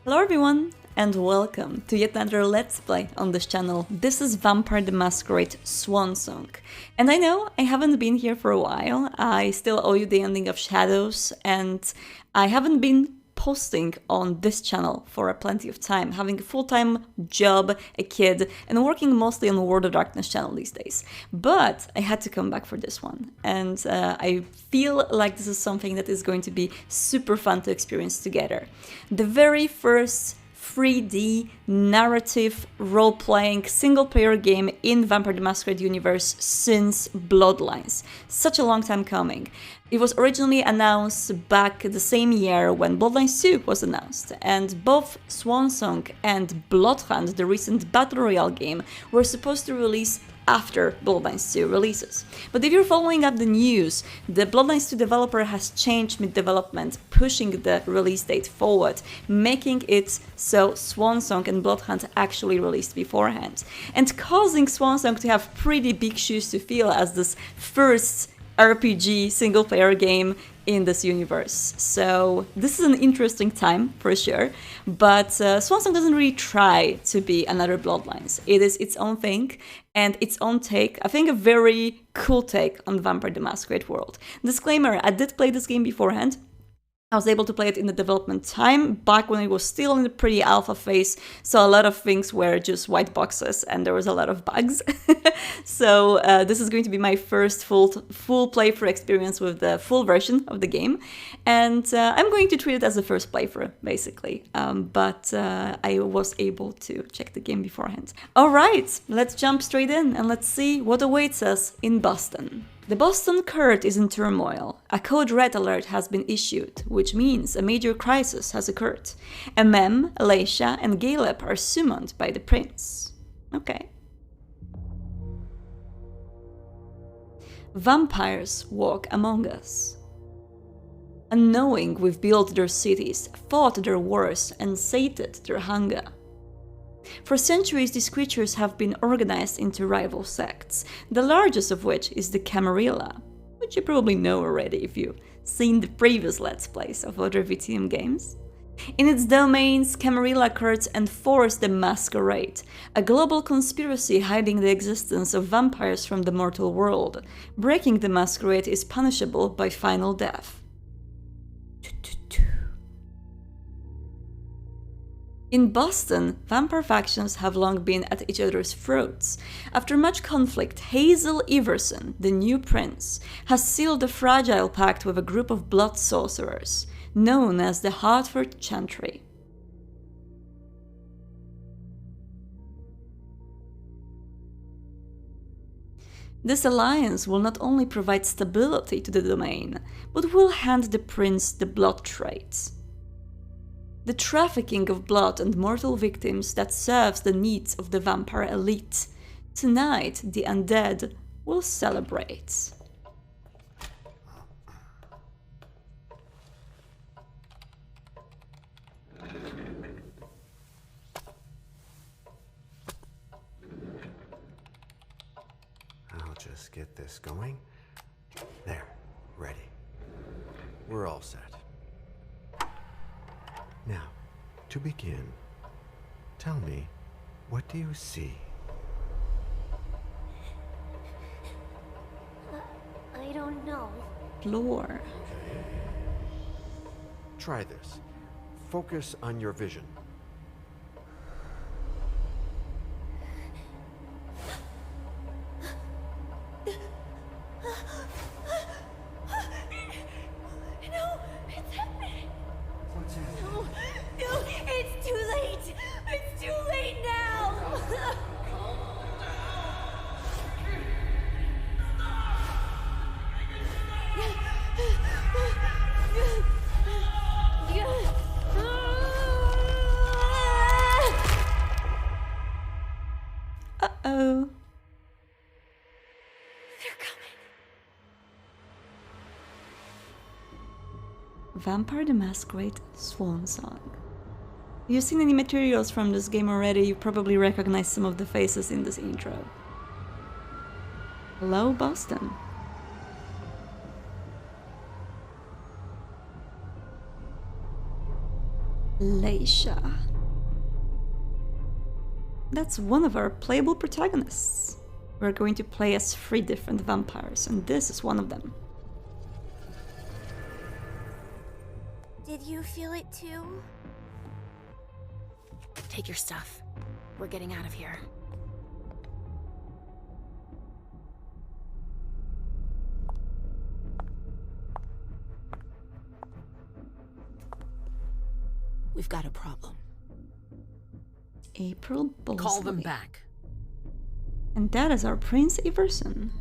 Hello everyone, and welcome to yet another Let's Play on this channel. This is Vampire the Masquerade Swansong. And I know I haven't been here for a while, I still owe you the ending of Shadows, and I haven't been posting on this channel for plenty of time, having a full-time job, a kid, and working mostly on the World of Darkness channel these days. But I had to come back for this one, and I feel like this is something that is going to be super fun to experience together. The very first 3D narrative role-playing single-player game in Vampire the Masquerade universe since Bloodlines. Such a long time coming. It was originally announced back the same year when Bloodlines 2 was announced, and both Swansong and Bloodhunt, the recent Battle Royale game, were supposed to release after Bloodlines 2 releases. But if you're following up the news, the Bloodlines 2 developer has changed mid-development, pushing the release date forward, making it so Swansong and Bloodhunt actually released beforehand, and causing Swansong to have pretty big shoes to fill as this first RPG single-player game in this universe. So this is an interesting time for sure, but Swansong doesn't really try to be another Bloodlines. It is its own thing and its own take, I think a very cool take on Vampire the Masquerade world. Disclaimer, I did play this game beforehand. I was able to play it in the development time, back when it was still in the pre-alpha phase, so a lot of things were just white boxes and there was a lot of bugs. So this is going to be my first full playthrough experience with the full version of the game, and I'm going to treat it as a first playthrough, basically. But I was able to check the game beforehand. Alright, let's jump straight in and let's see what awaits us in Boston. The Boston Court is in turmoil. A code red alert has been issued, which means a major crisis has occurred. Mem, Alacia, and Caleb are summoned by the prince. Okay. Vampires walk among us. Unknowing we've built their cities, fought their wars, and sated their hunger. For centuries, these creatures have been organized into rival sects, the largest of which is the Camarilla, which you probably know already if you've seen the previous Let's Plays of other VTM games. In its domains, Camarilla cults enforce the Masquerade, a global conspiracy hiding the existence of vampires from the mortal world. Breaking the Masquerade is punishable by final death. In Boston, vampire factions have long been at each other's throats. After much conflict, Hazel Iverson, the new prince, has sealed a fragile pact with a group of blood sorcerers, known as the Hartford Chantry. This alliance will not only provide stability to the domain, but will hand the prince the blood traits. The trafficking of blood and mortal victims that serves the needs of the vampire elite. Tonight, the undead will celebrate. I'll just get this going. There, ready. We're all set. Now, to begin, tell me, what do you see? I don't know. Floor. Try this. Focus on your vision. No, it's happening. What's happening? No, it's too late. It's too late now. Uh-oh. They're coming. Vampire the Masquerade Swansong. If you've seen any materials from this game already, you probably recognize some of the faces in this intro. Hello, Boston. Leisha. That's one of our playable protagonists. We're going to play as 3 different vampires, and this is one of them. Did you feel it too? Take your stuff. We're getting out of here. We've got a problem. April Bosley. Call them back. And that is our Prince Iverson.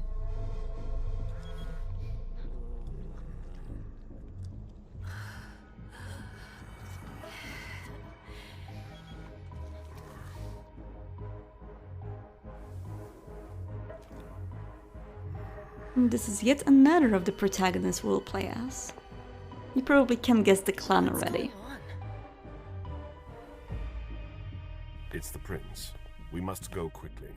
And this is yet another of the protagonists we'll play as. You probably can guess the clan already. It's the prince. We must go quickly.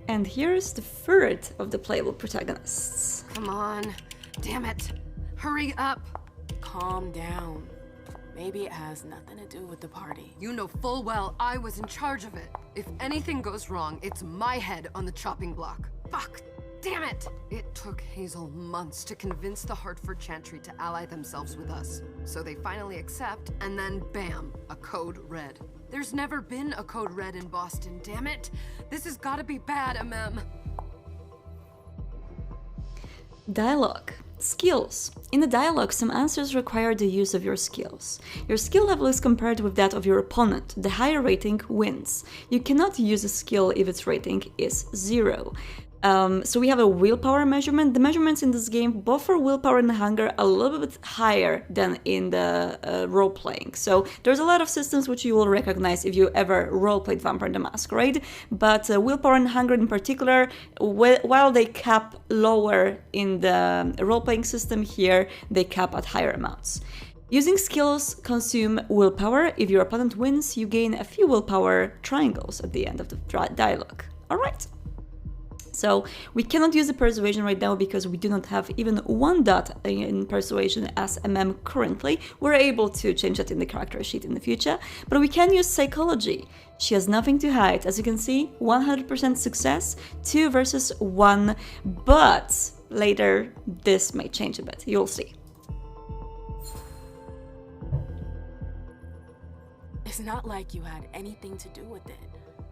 And here's the third of the playable protagonists. Come on. Damn it. Hurry up. Calm down. Maybe it has nothing to do with the party. You know full well I was in charge of it. If anything goes wrong, it's my head on the chopping block. Fuck. Damn it! It took Hazel months to convince the Hartford Chantry to ally themselves with us. So they finally accept, and then bam, a code red. There's never been a code red in Boston, damn it! This has gotta be bad, MM. Dialogue. Skills. In the dialogue, some answers require the use of your skills. Your skill level is compared with that of your opponent. The higher rating wins. You cannot use a skill if its rating is 0. So we have a willpower measurement. The measurements in this game, both for willpower and hunger, are a little bit higher than in the role-playing. So there's a lot of systems which you will recognize if you ever role-played Vampire the Masquerade, but willpower and hunger in particular, while they cap lower in the role-playing system, here they cap at higher amounts. Using skills consume willpower. If your opponent wins, you gain a few willpower triangles at the end of the dialogue. Alright. So we cannot use the persuasion right now because we do not have even 1 dot in persuasion as MM currently. We're able to change that in the character sheet in the future, but we can use psychology. She has nothing to hide. As you can see, 100% success, 2 versus 1, but later this may change a bit. You'll see. It's not like you had anything to do with it.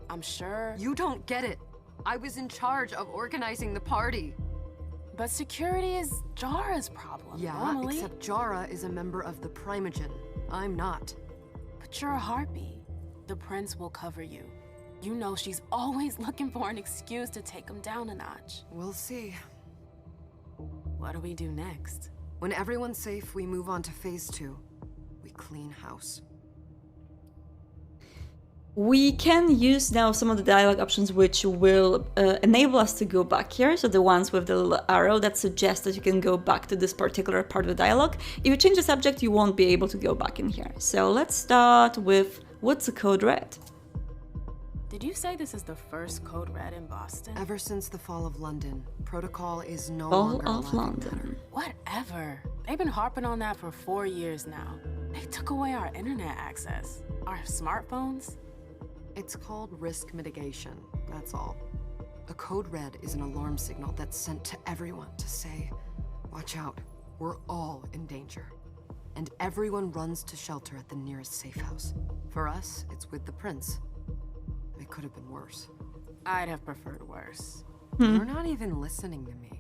I'm sure. You don't get it. I was in charge of organizing the party. But security is Jara's problem. Yeah, normally. except Jara is a member of the Primogen. I'm not. But you're a harpy. The prince will cover you. You know she's always looking for an excuse to take him down a notch. We'll see. What do we do next? When everyone's safe, we move on to phase 2. We clean house. We can use now some of the dialogue options which will enable us to go back here. So the ones with the little arrow that suggests that you can go back to this particular part of the dialogue. If you change the subject, you won't be able to go back in here. So let's start with what's a code red? Did you say this is the first code red in Boston? Ever since the fall of London, protocol is no Fall longer of a laughing London. matter. Whatever. They've been harping on that for 4 years now. They took away our internet access. Our smartphones. It's called risk mitigation, that's all. A code red is an alarm signal that's sent to everyone to say, watch out, we're all in danger. And everyone runs to shelter at the nearest safe house. For us, it's with the prince. It could have been worse. I'd have preferred worse. You're not even listening to me.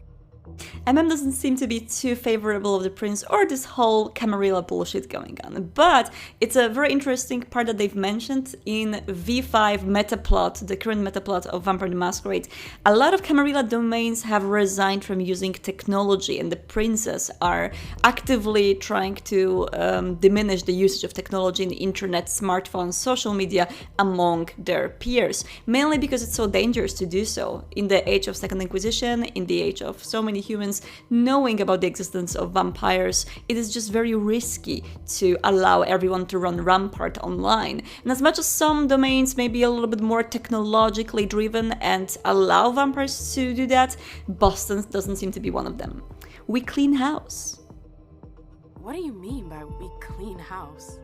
MM doesn't seem to be too favorable of the prince or this whole Camarilla bullshit going on, but it's a very interesting part that they've mentioned in V5 metaplot, the current metaplot of Vampire the Masquerade. A lot of Camarilla domains have resigned from using technology, and the princes are actively trying to diminish the usage of technology in the internet, smartphones, social media among their peers, mainly because it's so dangerous to do so. In the age of Second Inquisition, in the age of so many humans knowing about the existence of vampires, it is just very risky to allow everyone to run Rampart online. And as much as some domains may be a little bit more technologically driven and allow vampires to do that, Boston doesn't seem to be one of them. We clean house. What do you mean by we clean house?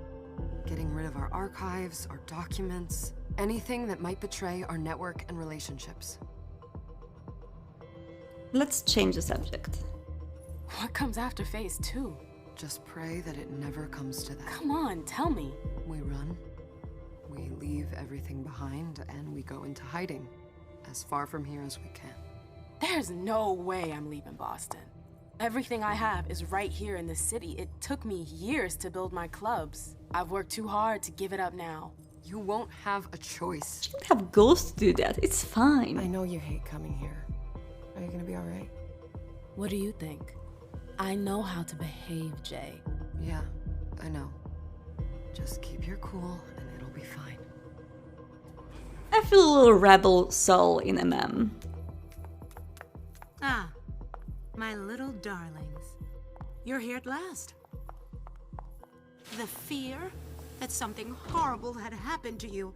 Getting rid of our archives, our documents, anything that might betray our network and relationships. Let's change the subject. What comes after phase 2? Just pray that it never comes to that. Come on, tell me. We run, we leave everything behind, and we go into hiding. As far from here as we can. There's no way I'm leaving Boston. Everything I have is right here in the city. It took me years to build my clubs. I've worked too hard to give it up now. You won't have a choice. You don't have Ghost do that, it's fine. I know you hate coming here. Are you gonna be alright? What do you think? I know how to behave, Jay. Yeah, I know. Just keep your cool and it'll be fine. I feel a little rebel soul in MM. Ah, my little darlings. You're here at last. The fear that something horrible had happened to you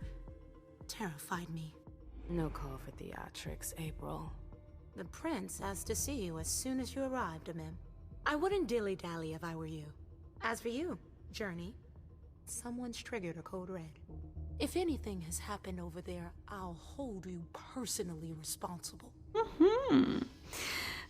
terrified me. No call for theatrics, April. The prince asked to see you as soon as you arrived, Amim. I wouldn't dilly-dally if I were you. As for you, Journey, someone's triggered a code red. If anything has happened over there, I'll hold you personally responsible.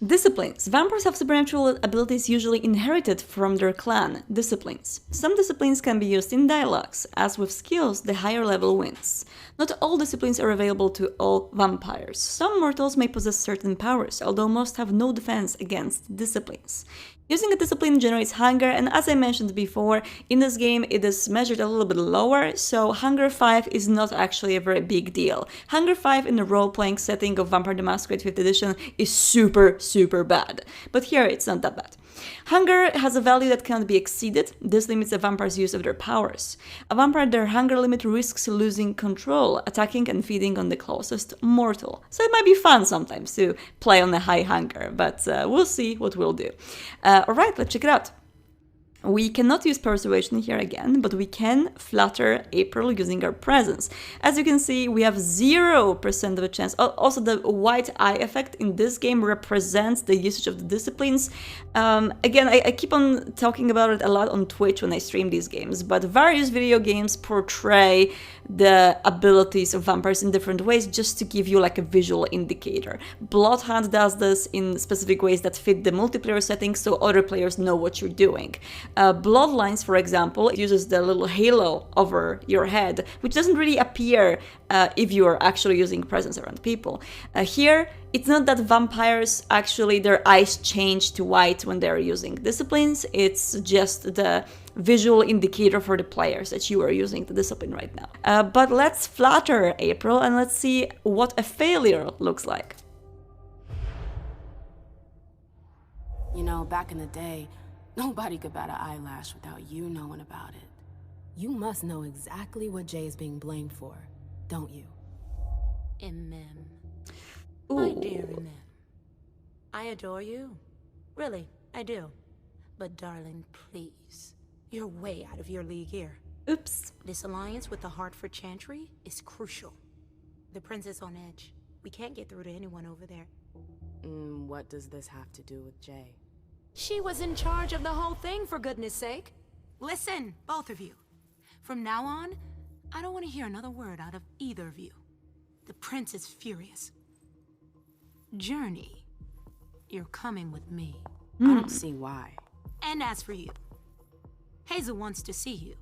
Disciplines. Vampires have supernatural abilities usually inherited from their clan disciplines. Some disciplines can be used in dialogues. As with skills, the higher level wins. Not all disciplines are available to all vampires. Some mortals may possess certain powers, although most have no defense against disciplines. Using a discipline generates hunger, and as I mentioned before, in this game it is measured a little bit lower, so hunger 5 is not actually a very big deal. Hunger 5 in the role-playing setting of Vampire the Masquerade 5th edition is super bad, but here it's not that bad. Hunger has a value that cannot be exceeded. This limits a vampire's use of their powers. A vampire, their hunger limit risks losing control, attacking and feeding on the closest mortal. So it might be fun sometimes to play on a high hunger, but we'll see what we'll do. Alright, let's check it out. We cannot use persuasion here again, but we can flatter April using our presence. As you can see, we have 0% of a chance. Also, the white eye effect in this game represents the usage of the disciplines. Again, I keep on talking about it a lot on Twitch when I stream these games, but various video games portray the abilities of vampires in different ways just to give you like a visual indicator. Bloodhound does this in specific ways that fit the multiplayer setting so other players know what you're doing. Bloodlines, for example, uses the little halo over your head, which doesn't really appear if you are actually using presence around people. Here, it's not that vampires actually, their eyes change to white when they're using disciplines, it's just the visual indicator for the players that you are using the discipline right now. But let's flatter April and let's see what a failure looks like. You know, back in the day, nobody could bat an eyelash without you knowing about it. You must know exactly what Jay is being blamed for, don't you? Mim. My dear Mim. I adore you. Really, I do. But darling, please. You're way out of your league here. Oops. This alliance with the Hartford Chantry is crucial. The prince is on edge. We can't get through to anyone over there. What does this have to do with Jay? She was in charge of the whole thing, for goodness sake. Listen, both of you. From now on, I don't want to hear another word out of either of you. The prince is furious. Journey, you're coming with me. I don't see why. And as for you, Hazel wants to see you.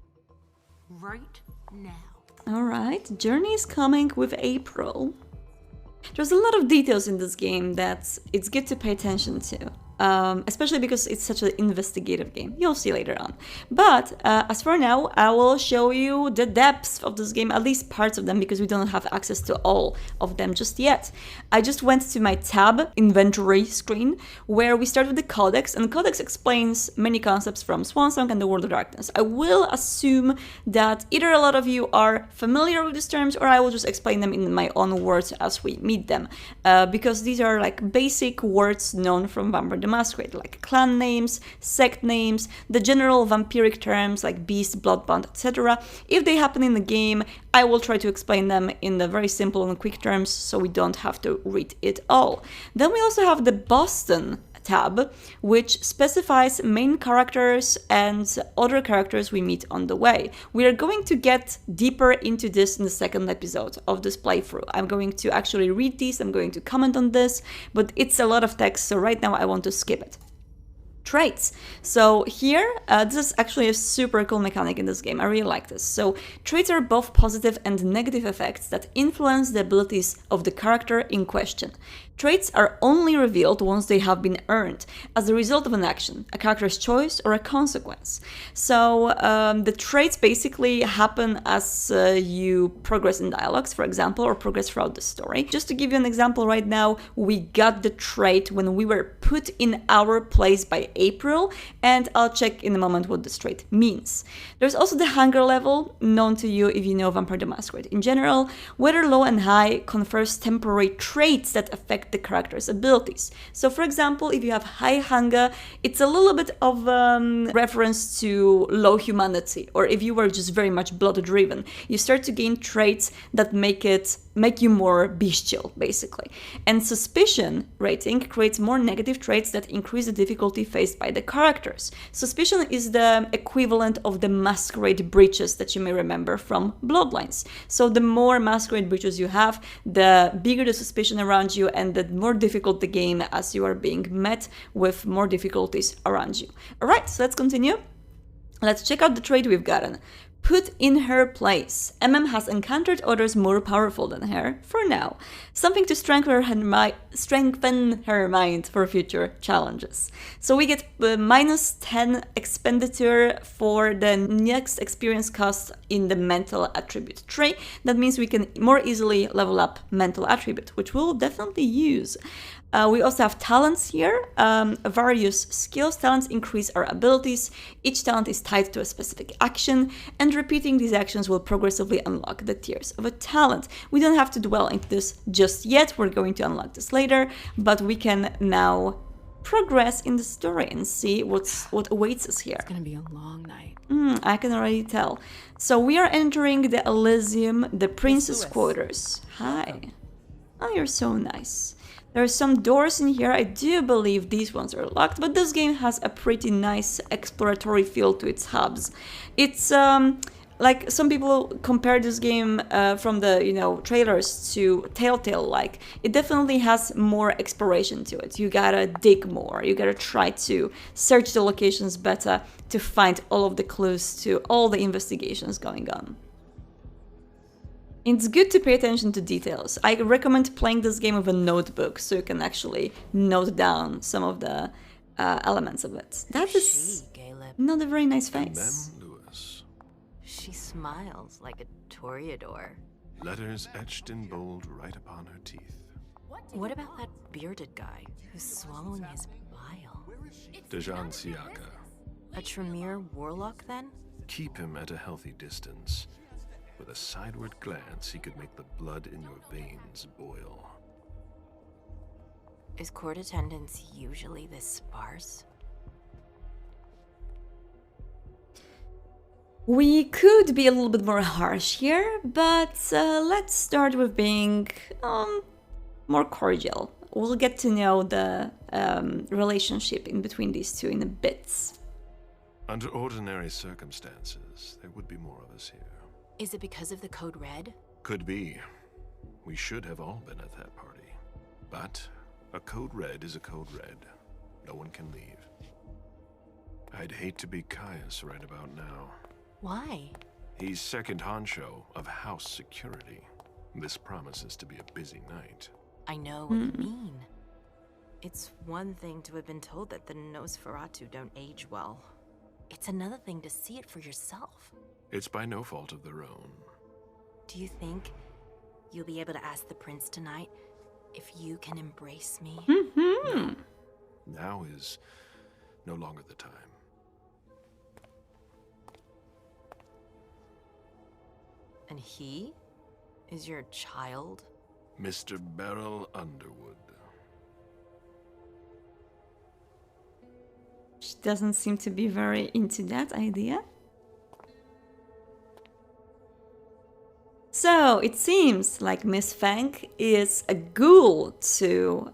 Right now. Alright, Journey is coming with April. There's a lot of details in this game that it's good to pay attention to. especially because it's such an investigative game. You'll see later on. But as for now, I will show you the depths of this game, at least parts of them, because we don't have access to all of them just yet. I just went to my tab inventory screen where we start with the Codex, and the Codex explains many concepts from Swansong and the World of Darkness. I will assume that either a lot of you are familiar with these terms, or I will just explain them in my own words as we meet them, because these are like basic words known from Vampire the Masquerade, like clan names, sect names, the general vampiric terms like beast, bloodbond, etc. If they happen in the game, I will try to explain them in the very simple and quick terms so we don't have to read it all. Then we also have the Boston tab, which specifies main characters and other characters we meet on the way. We are going to get deeper into this in the second episode of this playthrough. I'm going to actually read these, I'm going to comment on this, but it's a lot of text, so right now I want to skip it. Traits. So here, this is actually a super cool mechanic in this game. I really like this. So traits are both positive and negative effects that influence the abilities of the character in question. Traits are only revealed once they have been earned as a result of an action, a character's choice, or a consequence. So the traits basically happen as you progress in dialogues, for example, or progress throughout the story. Just to give you an example, right now, we got the trait when we were put in our place by April, and I'll check in a moment what this trait means. There's also the hunger level, known to you if you know Vampire the Masquerade. In general, whether low and high confers temporary traits that affect the character's abilities. So for example, if you have high hunger, it's a little bit of reference to low humanity, or if you were just very much blood driven, you start to gain traits that make you more bestial, basically. And suspicion rating creates more negative traits that increase the difficulty faced by the characters. Suspicion is the equivalent of the masquerade breaches that you may remember from Bloodlines. So the more masquerade breaches you have, the bigger the suspicion around you, and the more difficult the game as you are being met with more difficulties around you. Alright, so let's continue. Let's check out the trait we've gotten. Put in her place. MM has encountered others more powerful than her, for now. Something to strengthen her mind for future challenges. So we get minus 10 expenditure for the next experience cost in the mental attribute trait. That means we can more easily level up mental attribute, which we'll definitely use. We also have talents here, various skills. Talents increase our abilities. Each talent is tied to a specific action, and repeating these actions will progressively unlock the tiers of a talent. We don't have to dwell into this just yet, we're going to unlock this later, but we can now progress in the story and see what awaits us here. It's gonna be a long night. I can already tell. So we are entering the Elysium, the Prince's quarters. Hi. Oh, you're so nice. There are some doors in here. I do believe these ones are locked, but this game has a pretty nice exploratory feel to its hubs. It's like some people compare this game from the trailers to Telltale. Like it definitely has more exploration to it. You gotta dig more. You gotta try to search the locations better to find all of the clues to all the investigations going on. It's good to pay attention to details. I recommend playing this game with a notebook so you can actually note down some of the elements of it. That is not a very nice face. Mem Lewis. She smiles like a toreador. Letters etched in bold right upon her teeth. What about that bearded guy who's swallowing his bile? Dejan Siaka. A Tremere warlock, then? Keep him at a healthy distance. With a sideward glance, he could make the blood in your veins boil. Is court attendance usually this sparse? We could be a little bit more harsh here, but let's start with being more cordial. We'll get to know the relationship in between these two in a bit. Under ordinary circumstances, there would be more of us here. Is it because of the Code Red? Could be. We should have all been at that party. But a Code Red is a Code Red. No one can leave. I'd hate to be Caius right about now. Why? He's second honcho of house security. This promises to be a busy night. I know what you mean. It's one thing to have been told that the Nosferatu don't age well. It's another thing to see it for yourself. It's by no fault of their own. Do you think you'll be able to ask the prince tonight if you can embrace me? No. Now is no longer the time. And he is your child? Mr. Beryl Underwood. She doesn't seem to be very into that idea. So it seems like Miss Fang is a ghoul to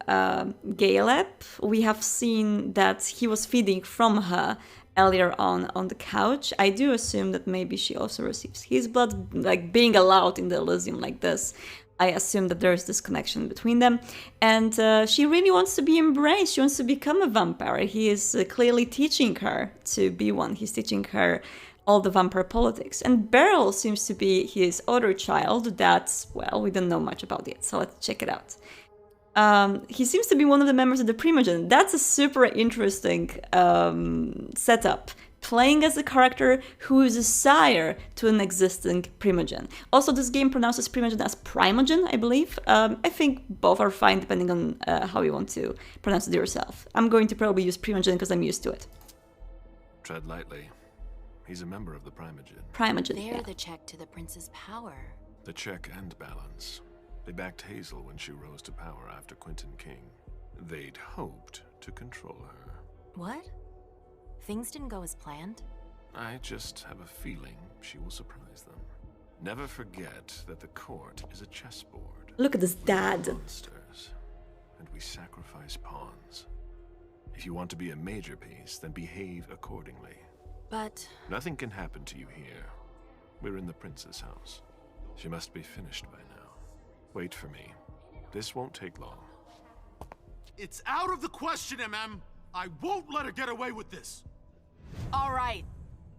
Caleb. We have seen that he was feeding from her earlier on the couch. I do assume that maybe she also receives his blood, like being allowed in the Elysium like this. I assume that there's this connection between them. And she really wants to be embraced. She wants to become a vampire. He is clearly teaching her to be one. He's teaching her all the vampire politics. And Beryl seems to be his other child that, well, we don't know much about yet. So let's check it out. He seems to be one of the members of the Primogen. That's a super interesting setup. Playing as a character who is a sire to an existing Primogen. Also, this game pronounces Primogen as Primogen, I believe. I think both are fine depending on how you want to pronounce it yourself. I'm going to probably use Primogen because I'm used to it. Tread lightly. He's a member of the Primogen. Primogen, They're yeah. the check to the prince's power. The check and balance. They backed Hazel when she rose to power after Quentin King. They'd hoped to control her. What? Things didn't go as planned? I just have a feeling she will surprise them. Never forget that the court is a chessboard. Look at this dad. Monsters. And we sacrifice pawns. If you want to be a major piece, then behave accordingly. But Nothing can happen to you here. We're in the prince's house. She must be finished by now. Wait for me. This won't take long. It's out of the question, MM. I won't let her get away with this. All right.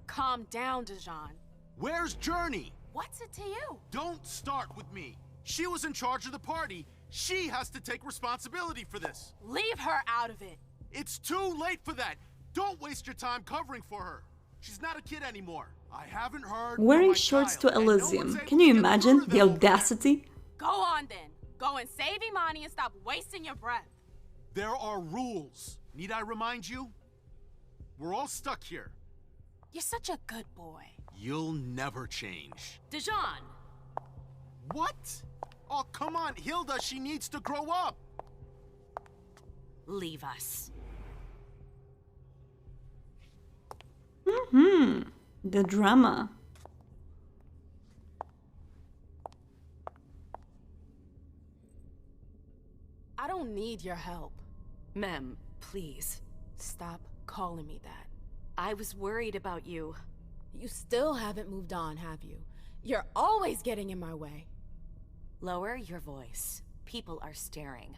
Calm down, Dijon. Where's Journey? What's it to you? Don't start with me. She was in charge of the party. She has to take responsibility for this. Leave her out of it. It's too late for that. Don't waste your time covering for her. She's not a kid anymore. I haven't heard. Wearing shorts to Elysium. Can you imagine the audacity? Go on then. Go and save Imani and stop wasting your breath. There are rules. Need I remind you? We're all stuck here. You're such a good boy. You'll never change. Dijon! What? Oh, come on, Hilda, she needs to grow up. leave us. The drama. I don't need your help. Mem, please. Stop calling me that. I was worried about you. You still haven't moved on, have you? You're always getting in my way. Lower your voice. People are staring.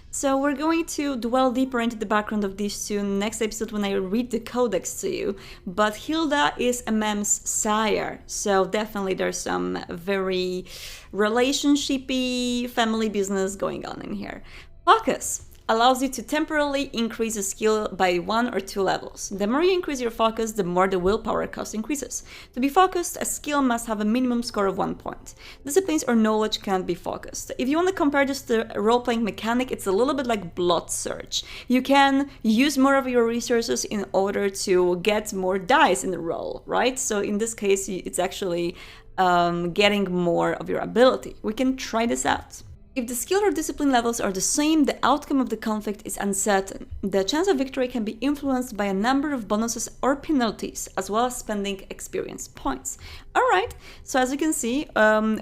So we're going to dwell deeper into the background of these two next episode when I read the codex to you. But Hilda is Mem's sire, so definitely there's some very relationshipy family business going on in here. Focus allows you to temporarily increase a skill by 1 or 2 levels. The more you increase your focus, the more the willpower cost increases. To be focused, a skill must have a minimum score of 1 point. Disciplines or knowledge can't be focused. If you want to compare this to a role-playing mechanic, it's a little bit like Blood Search. You can use more of your resources in order to get more dice in the roll, right? So in this case, it's actually getting more of your ability. We can try this out. If the skill or discipline levels are the same, the outcome of the conflict is uncertain. The chance of victory can be influenced by a number of bonuses or penalties, as well as spending experience points. Alright, so as you can see,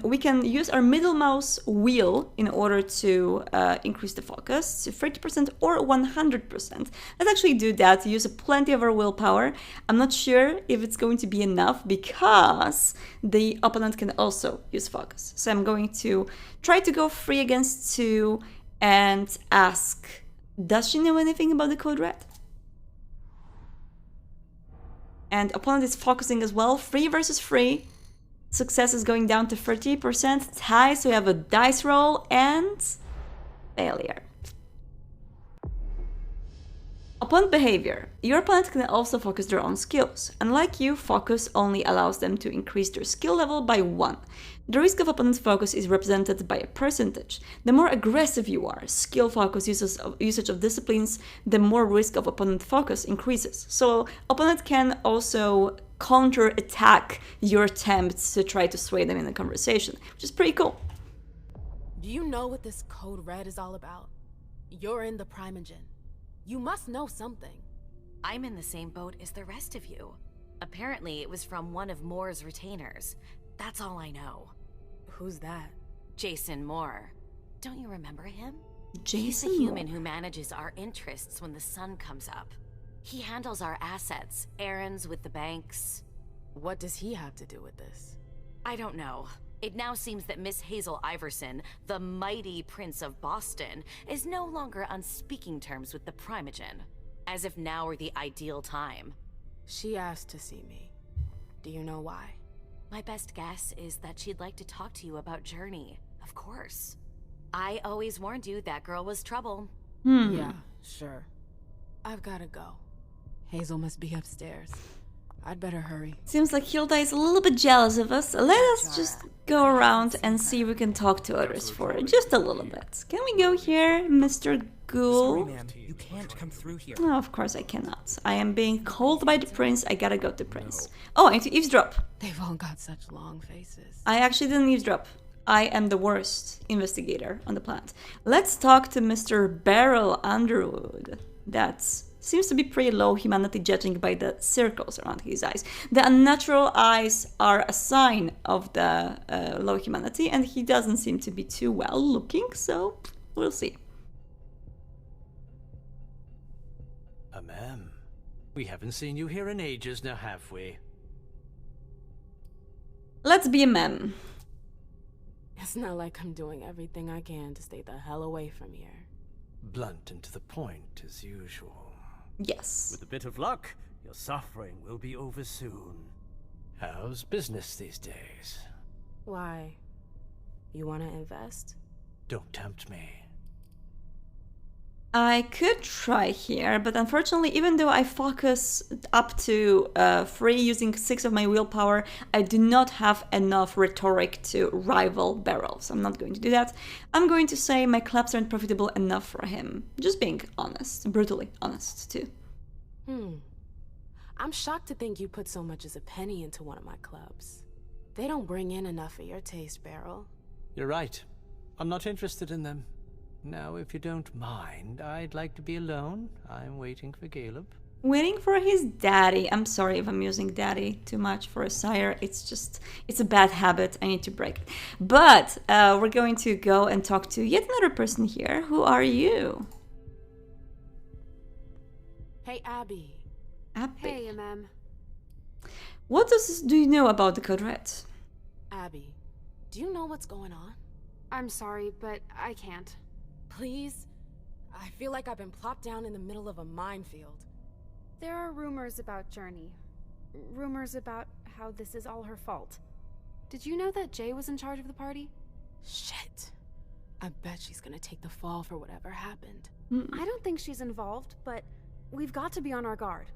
we can use our middle mouse wheel in order to increase the focus to 30% or 100%. Let's actually do that, use plenty of our willpower. I'm not sure if it's going to be enough because the opponent can also use focus. So I'm going to try to go 3 against 2 and ask, does she know anything about the code red? And opponent is focusing as well. 3 versus 3. Success is going down to 30%. Tie, so we have a dice roll and failure. Opponent behavior. Your opponent can also focus their own skills. Unlike you, focus only allows them to increase their skill level by 1. The risk of opponent's focus is represented by a percentage. The more aggressive you are, skill focus usage of disciplines, the more risk of opponent focus increases. So opponent can also counter-attack your attempts to try to sway them in a conversation, which is pretty cool. Do you know what this Code Red is all about? You're in the Primogen. You must know something. I'm in the same boat as the rest of you. Apparently, it was from one of Moore's retainers. That's all I know. Who's that? Jason Moore. Don't you remember him? Jason He's the Moore. human who manages our interests when the sun comes up. He handles our assets, errands with the banks. What does he have to do with this? I don't know. It now seems that Miss Hazel Iverson, the mighty Prince of Boston, is no longer on speaking terms with the Primogen. As if now were the ideal time. She asked to see me. Do you know why? My best guess is that she'd like to talk to you about Journey, of course. I always warned you that girl was trouble. Yeah, sure. I've gotta go. Hazel must be upstairs. I'd better hurry. Seems like Hilda is a little bit jealous of us. Let us just go around and see if we can talk to others for just a little bit. Can we go here, Mr. Ghoul? Sorry, ma'am. You can't come through here. No, of course I cannot. I am being called by the prince. I gotta go to the prince. Oh, I need to eavesdrop. They've all got such long faces. I actually didn't eavesdrop. I am the worst investigator on the planet. Let's talk to Mr. Beryl Underwood. That's seems to be pretty low humanity judging by the circles around his eyes. The unnatural eyes are a sign of the low humanity, and he doesn't seem to be too well looking, so we'll see. Ma'am, we haven't seen you here in ages now, have we? Let's be a mem. It's not like I'm doing everything I can to stay the hell away from here. Blunt and to the point, as usual. Yes. With a bit of luck, your suffering will be over soon. How's business these days? Why? You want to invest? Don't tempt me. I could try here, but unfortunately, even though I focus up to 3 using 6 of my willpower, I do not have enough rhetoric to rival Beryl, so I'm not going to do that. I'm going to say my clubs aren't profitable enough for him. Just being honest, brutally honest too. I'm shocked to think you put so much as a penny into one of my clubs. They don't bring in enough for your taste, Beryl. You're right. I'm not interested in them. Now, if you don't mind, I'd like to be alone. I'm waiting for Caleb. Waiting for his daddy. I'm sorry if I'm using daddy too much for a sire. It's a bad habit. I need to break it. But we're going to go and talk to yet another person here. Who are you? Hey, Abby. Abby. Hey, Mem. What do you know about the Code Red? Abby, do you know what's going on? I'm sorry, but I can't. Please? I feel like I've been plopped down in the middle of a minefield. There are rumors about Journey. Rumors about how this is all her fault. Did you know that Jay was in charge of the party? Shit. I bet she's gonna take the fall for whatever happened. I don't think she's involved, but we've got to be on our guard.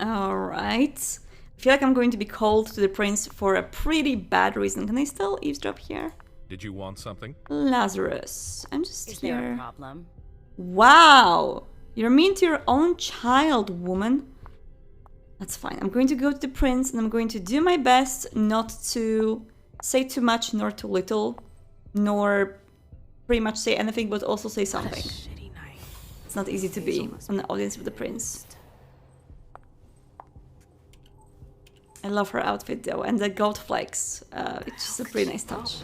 Alright. I feel like I'm going to be called to the prince for a pretty bad reason. Can I still eavesdrop here? Did you want something? Lazarus. I'm just Is here. there a problem? Wow! You're mean to your own child, woman. That's fine. I'm going to go to the prince and I'm going to do my best not to say too much nor too little, nor pretty much say anything, but also say something. Shitty night. It's not easy to be on the audience with the prince. I love her outfit though, and the gold flakes. It's just a pretty nice touch.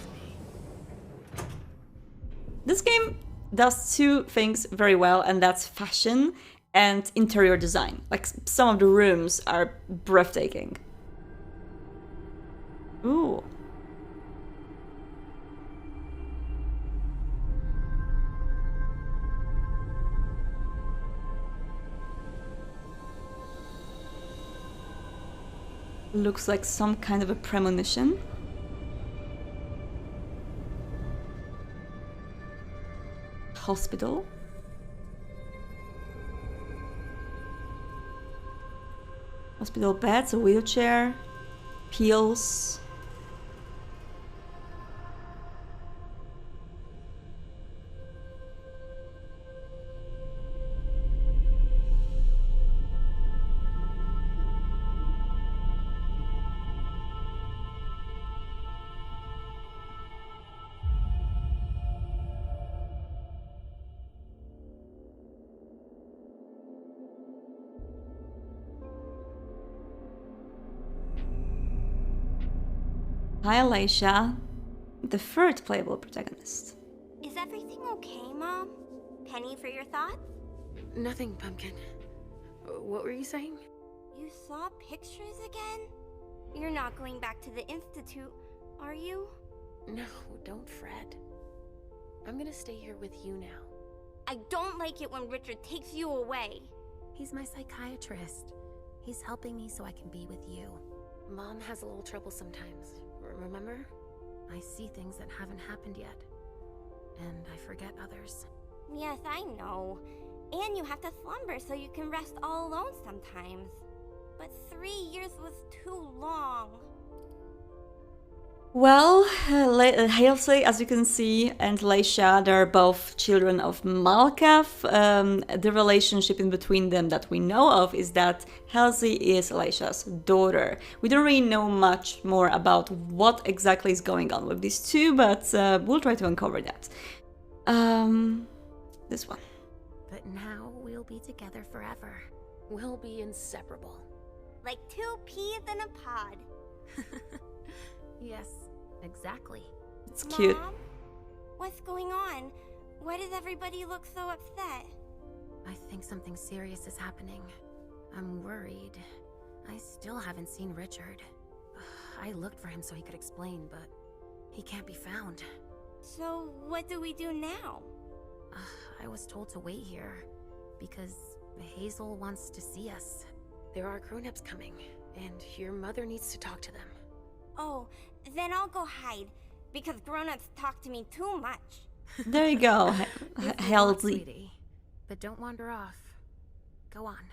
This game does 2 things very well, and that's fashion and interior design. Like, some of the rooms are breathtaking. Ooh. Looks like some kind of a premonition. Hospital. Hospital beds, a wheelchair, pills. Hi, Alicia, the third playable protagonist. Is everything okay, Mom? Penny for your thoughts? Nothing, Pumpkin. What were you saying? You saw pictures again? You're not going back to the Institute, are you? No, don't fret. I'm gonna stay here with you now. I don't like it when Richard takes you away. He's my psychiatrist. He's helping me so I can be with you. Mom has a little trouble sometimes, remember? I see things that haven't happened yet. And I forget others. Yes, I know. And you have to slumber so you can rest all alone sometimes. But 3 years was too long. Well, Halsey, as you can see, and Leisha, they're both children of Malkav. The relationship in between them that we know of is that Halsey is Leisha's daughter. We don't really know much more about what exactly is going on with these two, but we'll try to uncover that. This one. But now we'll be together forever. We'll be inseparable. Like 2 peas in a pod. Yes, exactly. It's cute. Mom? What's going on? Why does everybody look so upset? I think something serious is happening. I'm worried. I still haven't seen Richard. I looked for him so he could explain, but he can't be found. So what do we do now? I was told to wait here because Hazel wants to see us. There are grown-ups coming, and your mother needs to talk to them. Oh, then I'll go hide, because grown-ups talk to me too much. There you go, Halsey. Sweetie, but don't wander off. Go on.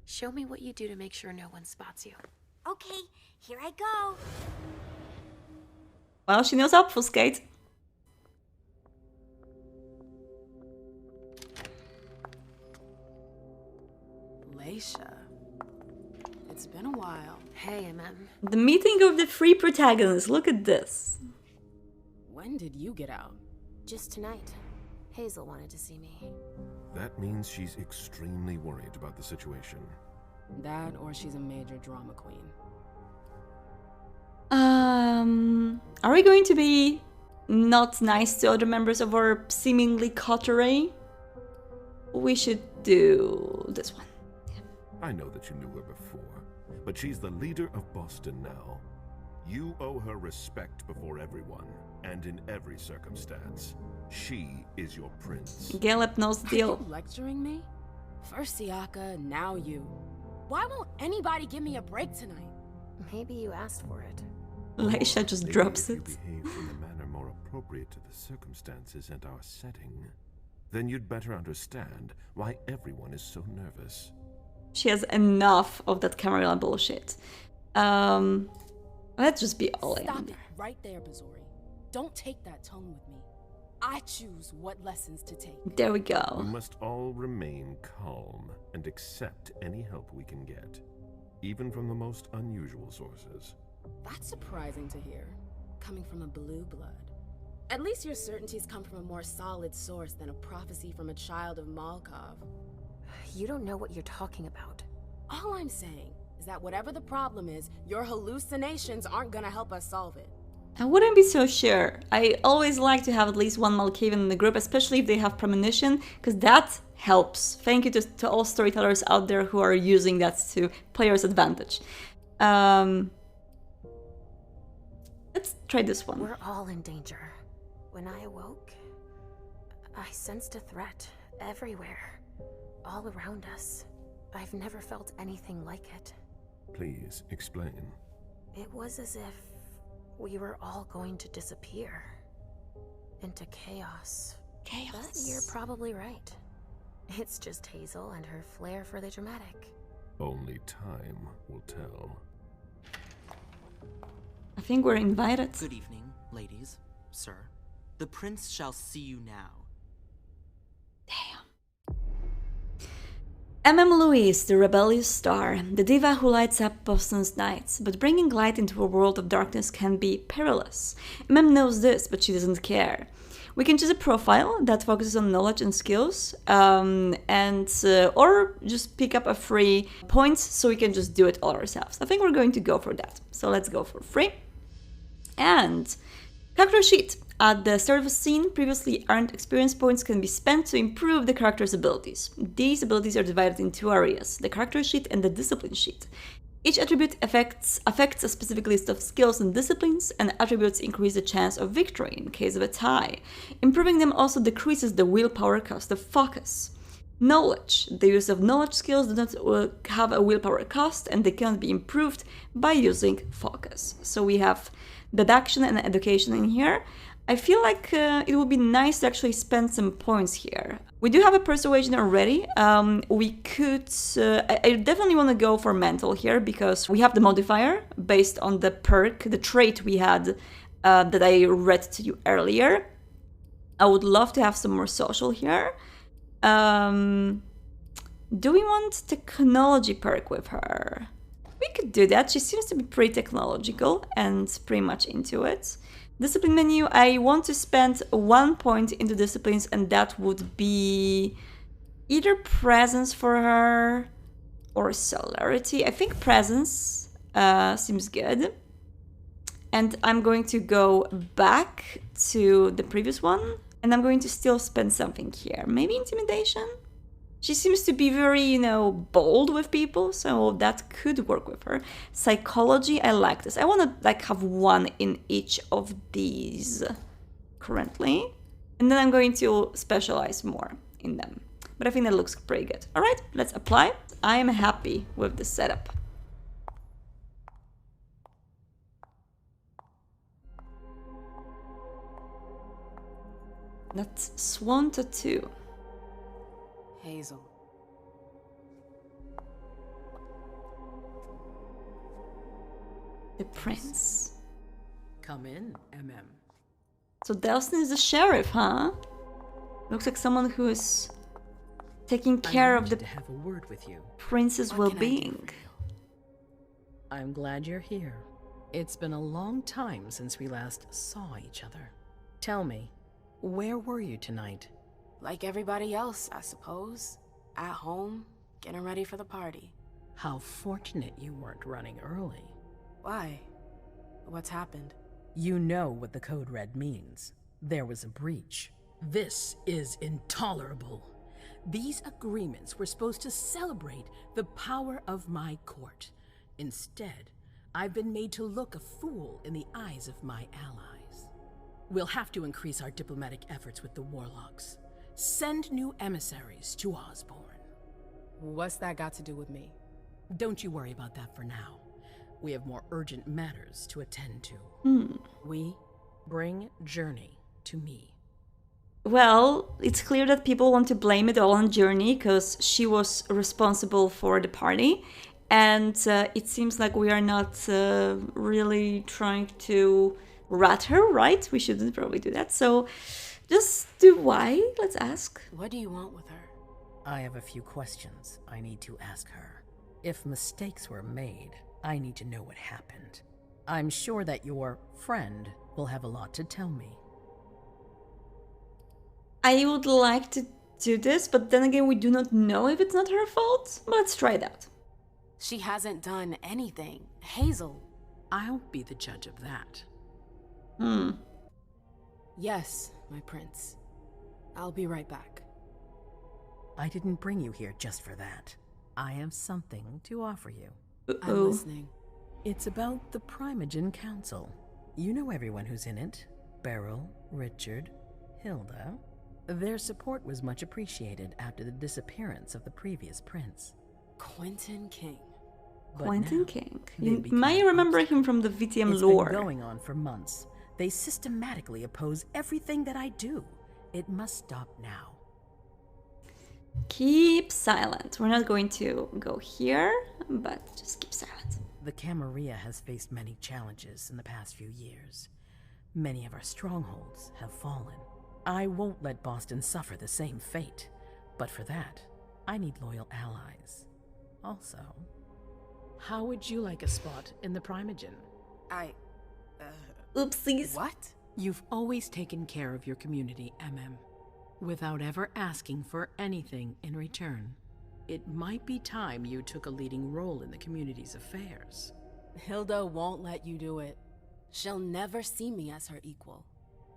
Show me what you do to make sure no one spots you. Okay, here I go. Well, she knows obfuscate. Leisha. It's been a while. Hey, MM. The meeting of the 3 protagonists. Look at this. When did you get out? Just tonight. Hazel wanted to see me. That means she's extremely worried about the situation. That or she's a major drama queen. Are we going to be not nice to other members of our seemingly coterie? We should do this one. I know that you knew her before, but she's the leader of Boston now. You owe her respect before everyone, and in every circumstance. She is your prince. Gallup knows the deal. Are you lecturing me? First Siaka, now you. Why won't anybody give me a break tonight? Maybe you asked for it. Leisha just Maybe drops if it. you behaved in a manner more appropriate to the circumstances and our setting, then you'd better understand why everyone is so nervous. She has enough of that Camarilla bullshit. Let's just be all in. Stop it right there, Bazori. Don't take that tone with me. I choose what lessons to take. There we We go. must all remain calm and accept any help we can get, even from the most unusual sources. That's surprising to hear, coming from a blue blood. At least your certainties come from a more solid source than a prophecy from a child of Malkav. You don't know what you're talking about. All I'm saying is that whatever the problem is, your hallucinations aren't gonna help us solve it. I wouldn't be so sure. I always like to have at least one Malkavian in the group, especially if they have premonition, because that helps. Thank you to all storytellers out there who are using that to players' advantage. Let's try this one. We're all in danger. When I awoke, I sensed a threat everywhere, all around us. I've never felt anything like it. Please explain. It was as if we were all going to disappear into chaos. Chaos. But you're probably right. It's just Hazel and her flair for the dramatic. Only time will tell. I think we're invited. Good evening, ladies, sir. The prince shall see you now. Louise, the rebellious star, the diva who lights up Boston's nights, but bringing light into a world of darkness can be perilous. Knows this, but she doesn't care. We can choose a profile that focuses on knowledge and skills, or just pick up a free points so we can just do it all ourselves. I think we're going to go for that. So let's go for free. And character sheet. At the start of a scene, previously earned experience points can be spent to improve the character's abilities. These abilities are divided in two areas, the character sheet and the discipline sheet. Each attribute affects a specific list of skills and disciplines, and attributes increase the chance of victory in case of a tie. Improving them also decreases the willpower cost of focus. Knowledge. The use of knowledge skills do not have a willpower cost, and they cannot be improved by using focus. So we have deduction and education in here. I feel like it would be nice to actually spend some points here. We do have a persuasion already. We could... I definitely want to go for mental here, because we have the modifier based on the perk, the trait we had that I read to you earlier. I would love to have some more social here. Do we want technology perk with her? We could do that. She seems to be pretty technological and pretty much into it. Discipline menu, I want to spend 1 point into disciplines, and that would be either presence for her or celerity. I think presence seems good. And I'm going to go back to the previous one, and I'm going to still spend something here. Maybe intimidation? She seems to be very, bold with people, so that could work with her. Psychology, I like this. I want to have 1 in each of these currently. And then I'm going to specialize more in them. But I think that looks pretty good. All right, let's apply. I am happy with the setup. That's Swan Tattoo. Hazel. The prince. Come in, MM. So Delson is the sheriff, huh? Looks like someone who is taking care of the to have a word with you. prince's well-being. I'm glad you're here. It's been a long time since we last saw each other. Tell me, where were you tonight? Like everybody else, I suppose. At home, getting ready for the party. How fortunate you weren't running early. Why? What's happened? You know what the Code Red means. There was a breach. This is intolerable. These agreements were supposed to celebrate the power of my court. Instead, I've been made to look a fool in the eyes of my allies. We'll have to increase our diplomatic efforts with the Warlocks. Send new emissaries to Osborne. What's that got to do with me? Don't you worry about that for now. We have more urgent matters to attend to. We bring Journey to me. Well, it's clear that people want to blame it all on Journey because she was responsible for the party. And it seems like we are not really trying to rat her, right? We shouldn't probably do that. So just do why? Let's ask. What do you want with her? I have a few questions I need to ask her. If mistakes were made, I need to know what happened. I'm sure that your friend will have a lot to tell me. I would like to do this, but then again, we do not know if it's not her fault. But let's try that. She hasn't done anything. Hazel. I'll be the judge of that. Yes, my prince. I'll be right back. I didn't bring you here just for that. I have something to offer you. I'm listening. It's about the Primogen Council. You know everyone who's in it. Beryl, Richard, Hilda. Their support was much appreciated after the disappearance of the previous prince. Quentin King. Quentin King. You might remember him from the VTM lore. It's been going on for months. They systematically oppose everything that I do. It must stop now. Keep silent. We're not going to go here, but just keep silent. The Camarilla has faced many challenges in the past few years. Many of our strongholds have fallen. I won't let Boston suffer the same fate, but for that, I need loyal allies. Also, how would you like a spot in the Primogen? Oopsies. What? You've always taken care of your community, without ever asking for anything in return. It might be time you took a leading role in the community's affairs. Hilda won't let you do it. She'll never see me as her equal.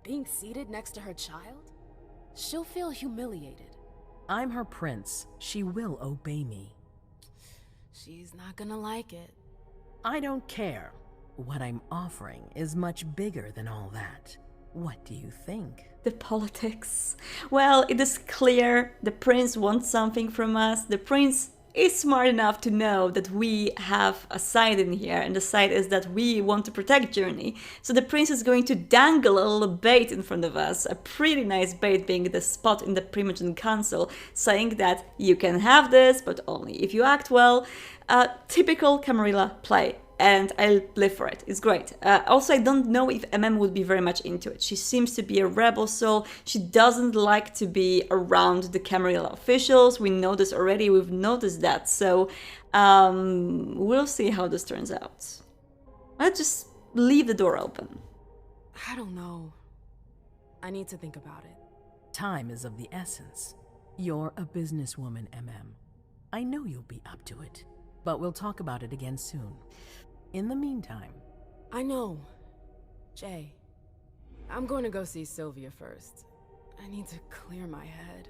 Being seated next to her child? She'll feel humiliated. I'm her prince. She will obey me. She's not gonna like it. I don't care. What I'm offering is much bigger than all that. What do you think? The politics. Well, it is clear the prince wants something from us. The prince is smart enough to know that we have a side in here, and the side is that we want to protect Journey. So the prince is going to dangle a little bait in front of us, a pretty nice bait being the spot in the Primogen Council, saying that you can have this, but only if you act well. Typical Camarilla play. And I live for it. It's great. Also, I don't know if would be very much into it. She seems to be a rebel soul. She doesn't like to be around the Camarilla officials. We know this already. We've noticed that. So we'll see how this turns out. Let's just leave the door open. I don't know. I need to think about it. Time is of the essence. You're a businesswoman, I know you'll be up to it. But we'll talk about it again soon. In the meantime... I know. Jay, I'm going to go see Sylvia first. I need to clear my head.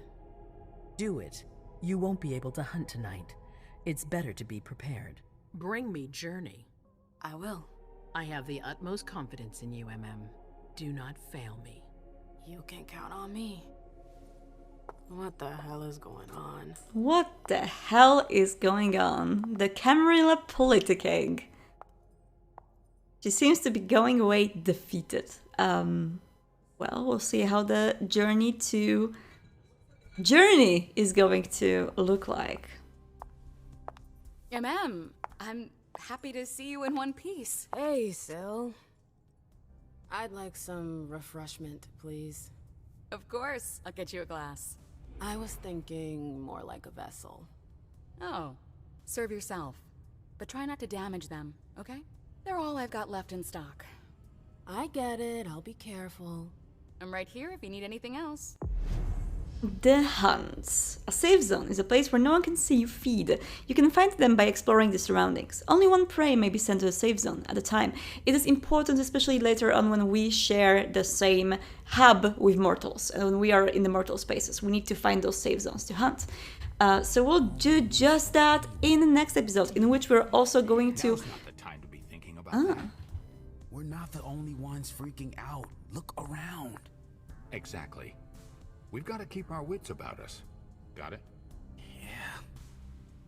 Do it. You won't be able to hunt tonight. It's better to be prepared. Bring me Journey. I will. I have the utmost confidence in you, Do not fail me. You can count on me. What the hell is going on? What the hell is going on? The Camarilla politicking. She seems to be going away defeated. Well, we'll see how the journey is going to look like. I'm happy to see you in one piece. Hey, Syl. I'd like some refreshment, please. Of course, I'll get you a glass. I was thinking more like a vessel. Oh, serve yourself. But try not to damage them, okay? They're all I've got left in stock. I get it, I'll be careful. I'm right here if you need anything else. The hunts. A safe zone is a place where no one can see you feed. You can find them by exploring the surroundings. Only one prey may be sent to a safe zone at a time. It is important, especially later on when we share the same hub with mortals. And when we are in the mortal spaces, we need to find those safe zones to hunt. So we'll do just that in the next episode, in which we're also going to... Now's not the time to be thinking about that. We're not the only ones freaking out. Look around. Exactly. We've got to keep our wits about us. Got it?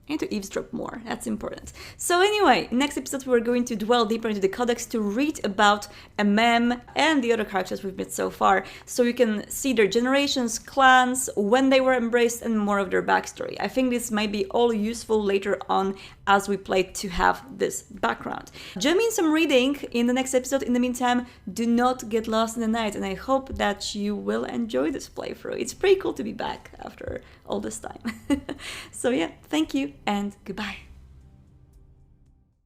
And to eavesdrop more, that's important. So anyway, next episode we're going to dwell deeper into the codex to read about and the other characters we've met so far, so you can see their generations, clans, when they were embraced, and more of their backstory. I think this might be all useful later on as we play to have this background. Join me in some reading in the next episode. In the meantime, do not get lost in the night, and I hope that you will enjoy this playthrough. It's pretty cool to be back after all this time. So yeah, thank you and goodbye.